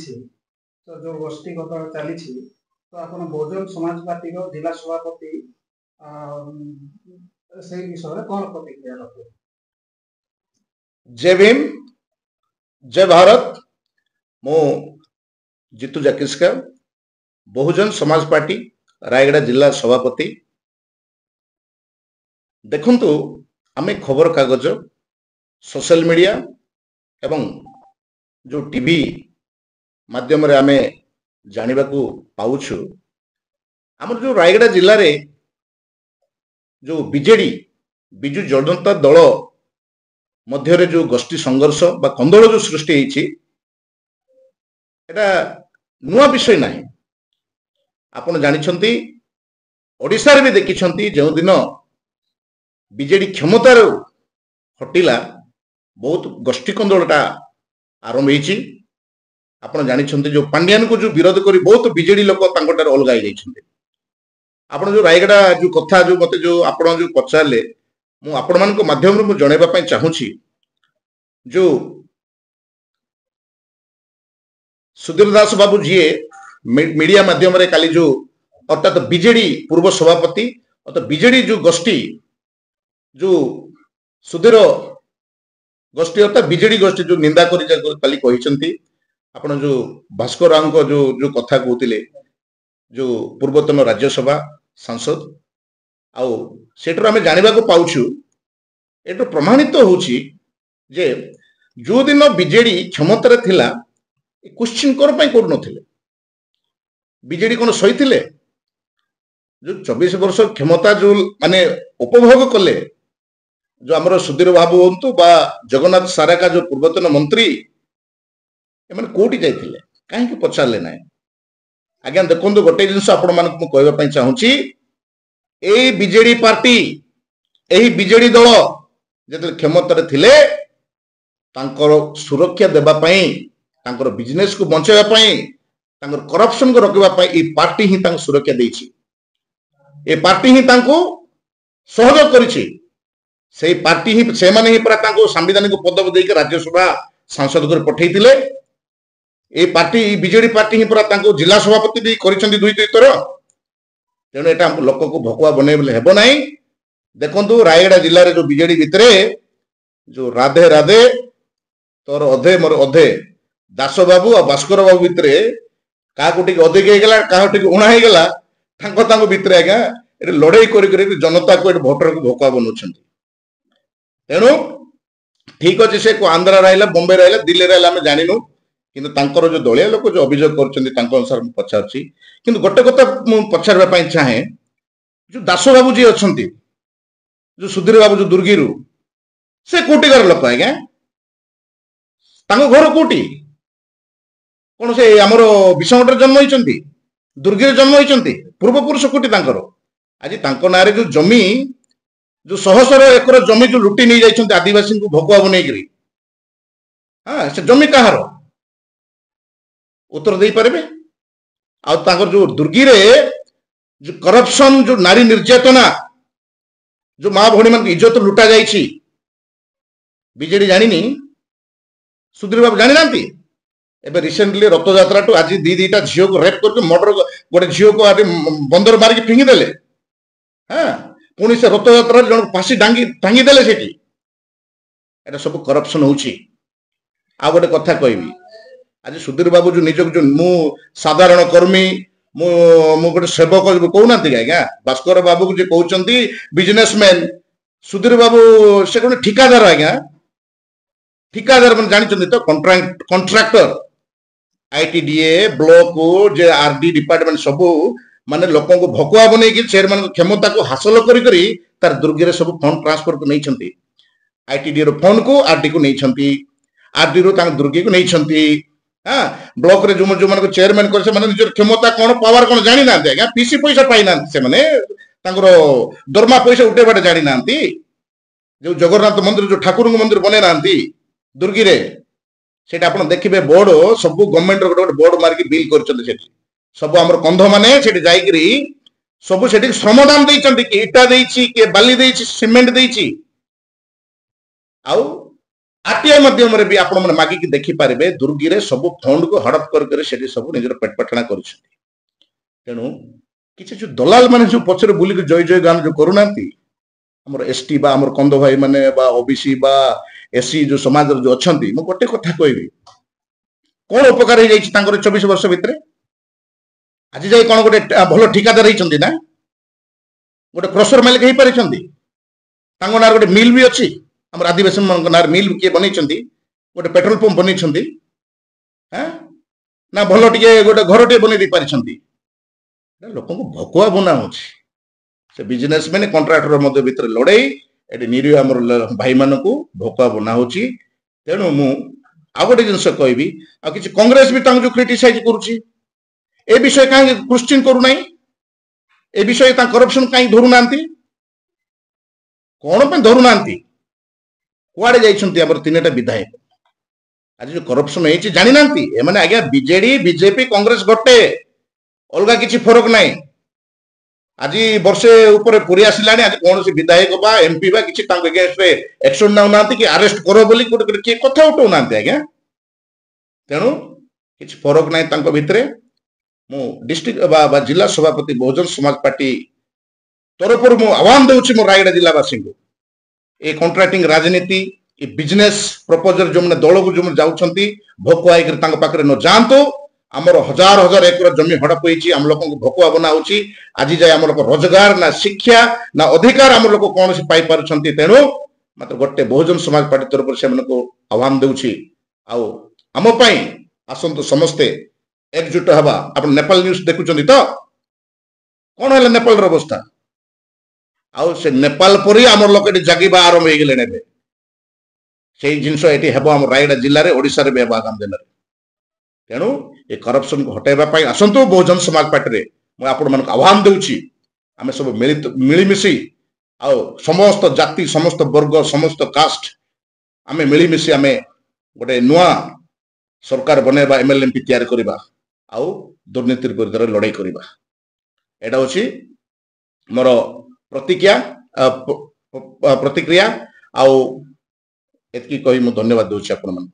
तो जो गोष्ठी कथा चली तो आप बहुजन समाज पार्टी जिला सभापति से विषय कौन प्रतिक्रिया रखे? जय भीम, जय भारत। मो जीतू जाकिस्कर बहुजन समाज पार्टी रायगड़ा जिला सभापति। देखंतु आमे खबर कागज सोशल मीडिया एवं जो टीवी माध्यम रे आमे जानिबा को पाउछु हमर जो रायगड़ा जिल्ला रे जो बीजेडी बिजु जनता दल मध्य रे जो गोष्ठी संघर्ष बा कंदोल जो सृष्टि होईछि एटा नुआ विषय नाही। आपण जानिछंती ओडिसा रे भी देखिछंती जो दिन बीजेडी क्षमतार हटिला बहुत गोष्ठी कंदोलटा आरंभ होईछि। आपण जानिछंती जो पांड्यान को जो विरोध करी बहुत बीजेडी लोक तांकोटार अलगाई जाइछंती। आपण जो रायगड़ा जो कथा जो मते जो आपण जो पचारले मु आपण मान को माध्यम रे मु जणेबा पई चाहूछि जो सुधीर दास बाबू जी मीडिया माध्यम रे काली जो अर्थात बीजेडी पूर्व सभापति अर्थात बीजेडी जो गोष्ठी जो सुधीर गोष्ठी अर्थात बीजेडी गोष्ठी जो निंदा करी काली कहिसंती। आपण जो भास्कर राव को जो कथा कहतिले जो पूर्वतन राज्यसभा सांसद आउ सेटर आमे जानिबा को पाउछु एटो प्रमाणित होउछि जे जो दिन बीजेडी क्षमता रे थिला क्वेश्चन कर पई कोड नथिले बीजेडी कोन सहिथिले जो 24 वर्ष क्षमता जो माने उपभोग कले जो हमर सुधीर बाबू हंतु बा जगन्नाथ साराका जो पूर्वतन मंत्री एमन कोटी जाइथिले काहे कि पछारले नाही। आज्ञा देखंतु गोटे जिंस आपण मान को कहबा पई चाहूची ए बीजेडी पार्टी एही बीजेडी दल जते क्षमता रे थिले तांकर सुरक्षा देबा पई तांकर बिजनेस को बंचाइबा पई तांकर करप्शन को रोकबा पई ए पार्टी ही तांको सुरक्षा देछि। ए पार्टी ही तांको सहयोग करिछि। सेही पार्टी ही से माने ही पूरा तांको संविधानिक पदवी देके राज्यसभा सांसद को पठेइतिले। ए पार्टी बीजेडी पार्टी ही पूरा तांको जिला सभापति भी करिसंती दुई दुई थर। तेणु एटा लोक को भकुआ बनेबले हेबो नाही। देखंतु रायगड़ा जिल्ला रे जो बीजेडी भितरे जो राधे राधे तोर अधे मोर अधे दास बाबू और भास्कर बाबू भितरे का कोटी अधिक हे गेला का कोटी उणा हे गेला तांको भितरे आज्ञा ए लड़ाई करी करी जनता को भोटर को भकुआ बनउछंती। तेणु ठीक अछि से को आंध्र रहला बॉम्बे रहला दिल्ली रहला हम जानिनु किंतु तांकर जो दलिया लोक जो अभियोग करछंती तांको अनुसार मु पछारछि। किंतु गोटे कथा मु पछारबा पई चाहे जो दास बाबू जी अछंती जो सुधीर बाबू जो दुर्गीरु से कोटिकार लोक आज्ञा तांको घर कोटी कोन से हमर विषमटर जन्म होइचंती दुर्गीर जन्म होइचंती पूर्व पुरुष कोटी तांकर आज तांको नारे जो जमी जो सहस्र एकर जमी जो लुटी नहीं जाइछंती आदिवासी को भकुआ बनै करी हां से जमी कहार उत्तर दे पारबे। आ तांकर जो दुर्गीरे जो करप्शन जो नारी निर्यातना जो मां भणी मन इज्जत लुटा जाइछि बीजेडी जानिनी सुधीर बाबू जानि नांती। एबे रिसेंटली रथ यात्रा टू आज दीटा झियो को रेप करके मर्डर गोटे झियो को आदि बंदर मार के फिंगी देले। हां पुनी से रथ यात्रा जन फांसी टांगी देले सेठी एटा सब करप्शन होउछि। आ गोटे कथा कहबी आज सुधीर बाबू जो निज जो मु साधारण कर्मी मु गोटे सेवक कहूना आज्ञा भास्कर बाबू को जे कहउचंती बिजनेसमैन सुधीर बाबू से कोन ठिकादार आज्ञा ठिकादार मन जानिचंती तो कॉन्ट्रैक्टर आईटीडीए ब्लॉक जे आरडी डिपार्टमेंट सब माने लोकों को भकुआ बनै कि चेयरमैन को क्षमता को हासिल करी करी तार दुर्गीरे सब फंड ट्रांसफर को नैछंती। आईटीडीए रो फंड को आरडी को नैछंती आरडी रो तांग दुर्गी को नैछंती। हां ब्लॉक रे जो मन को चेयरमैन कर से माने निजर क्षमता कोन पावर कोन जानि ना आज्ञा पीसी पैसा पाइ ना से माने तांगरो दरमा पैसा उठे बाटे जानि नांती। जो जगन्नाथ मंदिर जो ठाकुर मंदिर बने नांती दुर्गी रे सेटा आपण देखिबे बोर्ड सब गवर्नमेंट रो गोटे बोर्ड मार के बिल करचंती सेठी सब हमर कंध माने सेठी जाई करी सब सेठी श्रमदान देइचंती कि इटा देइची के बाली देइची सीमेंट देइची आउ आरटीआई माध्यम भी आपण मैंने मागिकी देखिपारे दुर्गी रे सब फंड को हड़प कर सब निजर पेटपाटଣା କରୁଛନ୍ତି तेणु किसी जो दलाल माने जो पछरे बुलिक जय जय गान जो करूना हमर एसटी बा हमर कंद भाई माने बा ओबीसी बा एससी जो समाज जो अछंती मु गोटे कथा कहबी कोन उपकार हो जाई तांकर 24 वर्ष भितरे आज जाई कोन गोटे भलो ठिकादार होइचंती ना गोटे क्रसर मालिक हेई परिचंती तांको नार गोटे मिल भी अछि हमर आदिवासी मन नार मिल के बनैचंती गोटे पेट्रोल पंप बनैचंती हां ना भलो टिके गोटे घर टे बनै दी परिचंती लोक भकुआ बना से बिजनेसमैन कंट्राक्टर मध्य भितर लड़ाई ये निरीह आम भाई मान भकुआ बना तेणु मु आ गोटे जिन कहबी आ कि कांग्रेस भी जो क्रिटिसाइज करुच्ची ए विषय कहीं क्वेश्चन करूना ए विषय करप्शन कहीं धरुना कौन पे धरुना कुआड़े जामर 3टा विधायक आज जो करप्शन होती जानी ना एम आज्ञा बीजेडी बीजेपी कांग्रेस गोटे अलग किसी फरक ना आज वर्षे ऊपर पूरी आसला आज कौन विधायक बा एमपी बा किसी अगेंस्ट एक्शन ना कि अरेस्ट करो बोली किए कथा उठाऊना आज्ञा तेणु किसी फरक ना भितर मु डिस्ट्रिक्ट जिला सभापति बहुजन समाज पार्टी तरफ मु आह्वान दूसरी मो रायगड़ा जिलावासी को ये कॉन्ट्रैक्टिंग राजनीति ये बिजनेस प्रपोजल जो मैंने दल को जो जाऊँगी भकुआ पाखे न जातु आमर हजार हजार एकर जमी हड़प होती आम लोक भकुआ बना आज जाए आम लोक रोजगार ना शिक्षा ना अधिकार आम लोक कौन पाई पारुछंती तेणु मात्र गोटे बहुजन समाज पार्टी तरफ से आह्वान दूची आम आसतु समस्ते एकजुट हवा आप नेपाल न्यूज देखुं तो कौन है नेपाल अवस्था आउ से नेपाल पर आम लोक जगिबा आरंभ हो गले से जिनस ये हम आम रायगड़ा जिले में ओडिशा रे भी आगामी दिन में तेणु ये करप्शन को हटाइबा आसतु बहुजन समाज पार्टी मैं आपण मान आह्वान दूची आम सब मिलमिशी आ समस्त जाति समस्त वर्ग समस्त कास्ट आम मिलमिशी आम गोटे नुआ सरकार बनैबा एमएलएमपी तैयार करबा आउ दुर्नीति विरुद्ध लड़ाई करबा एटा होची मोर प्रतिक्रिया आउ एतकी कही मु धन्यवाद दूची आपण मान।